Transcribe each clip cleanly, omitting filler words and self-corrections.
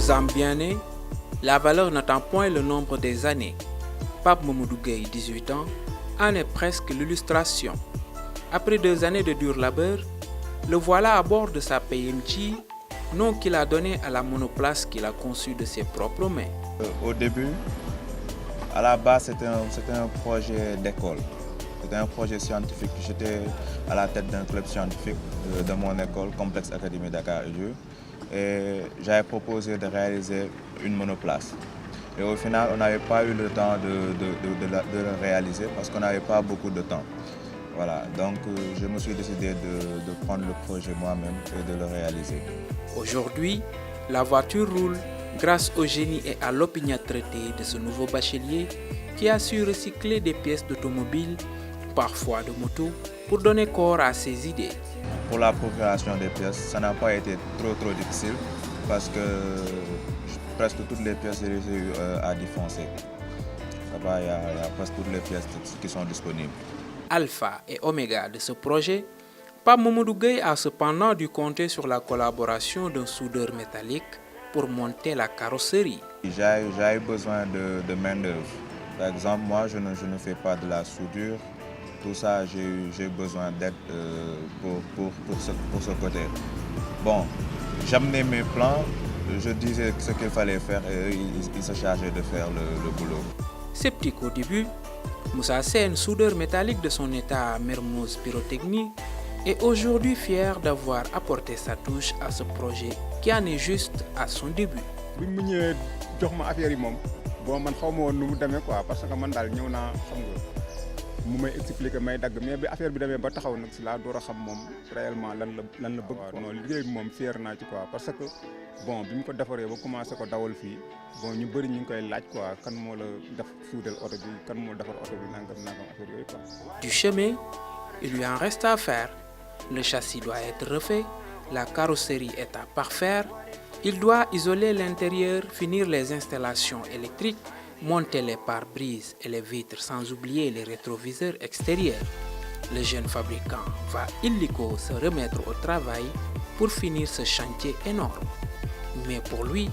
Zambien, la valeur n'attend point le nombre des années. Pape Mamadou Gueye, 18 ans, en est presque l'illustration. Après 2 années de dur labeur, le voilà à bord de sa PMG, nom qu'il a donné à la monoplace qu'il a conçue de ses propres mains. Au début, à la base, c'était un projet d'école. C'était un projet scientifique. J'étais à la tête d'un club scientifique de mon école, Complexe Académie Dakar Uju. Et j'avais proposé de réaliser une monoplace. Et au final, on n'avait pas eu le temps de le réaliser parce qu'on n'avait pas beaucoup de temps. Voilà, donc je me suis décidé de prendre le projet moi-même et de le réaliser. Aujourd'hui, la voiture roule grâce au génie et à l'opiniâtreté de ce nouveau bachelier qui a su recycler des pièces d'automobile, parfois de moto, pour donner corps à ses idées. Pour la procuration des pièces, ça n'a pas été trop difficile parce que presque toutes les pièces j'ai réussi à défoncer. Il y a presque toutes les pièces qui sont disponibles. Alpha et oméga de ce projet, Pape Mamadou Gueye a cependant dû compter sur la collaboration d'un soudeur métallique pour monter la carrosserie. J'ai besoin de main-d'œuvre. Par exemple, moi je ne fais pas de la soudure. Tout ça, j'ai besoin d'aide pour ce côté. Bon, j'amenais mes plans, je disais ce qu'il fallait faire et ils se chargeaient de faire le boulot. Sceptique au début, Moussa Sène, soudeur métallique de son état à Mermoz Pyrotechnie, est aujourd'hui fier d'avoir apporté sa touche à ce projet qui en est juste à son début. mu may expliquer may dagg mais bi affaire bi demee ba taxaw nag si laa door a xam moom réellement lan la bëgg quoi. Non liggéey bi moom fier naa ci quoi parce que bon bi mu ko defaree ba commencé ko dawal fii bon ñu bëri ñu ngi koy laaj quoi kan moo la def suudal oto bi kan moo defar oto bi nangam affaire yooyu quoi. Du chemin, il lui en reste à faire. Le châssis doit être refait, la carrosserie est à parfaire, il doit isoler l'intérieur, finir les installations électriques, monter les pare-brises et les vitres sans oublier les rétroviseurs extérieurs. Le jeune fabricant va illico se remettre au travail pour finir ce chantier énorme. Mais pour lui,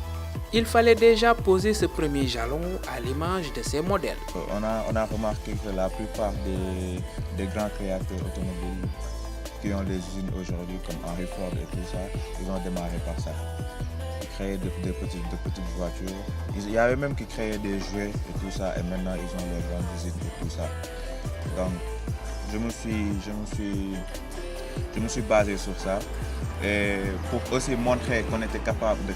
il fallait déjà poser ce premier jalon à l'image de ses modèles. On a remarqué que la plupart des grands créateurs automobiles qui ont des usines aujourd'hui comme Henry Ford et tout ça, ils ont démarré par ça. Créer de petites voitures. Il y avait même qui créaient des jouets et tout ça, et maintenant ils ont leurs grandes usines et tout ça. Donc je me suis basé sur ça et pour aussi montrer qu'on était capable de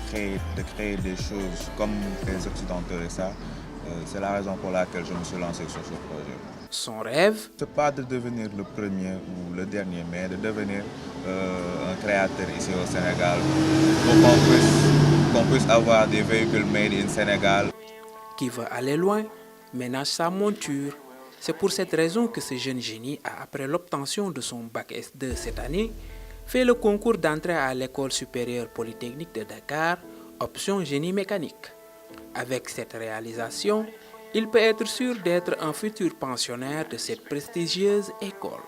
créer des choses comme les Occidentaux et ça. C'est la raison pour laquelle je me suis lancé sur ce projet. Son rêve, ce n'est pas de devenir le premier ou le dernier, mais de devenir un créateur ici au Sénégal pour qu'on puisse avoir des véhicules made in Sénégal. Qui veut aller loin, ménage sa monture. C'est pour cette raison que ce jeune génie a, après l'obtention de son bac S2 cette année, fait le concours d'entrée à l'École supérieure polytechnique de Dakar, option génie mécanique. Avec cette réalisation, il peut être sûr d'être un futur pensionnaire de cette prestigieuse école.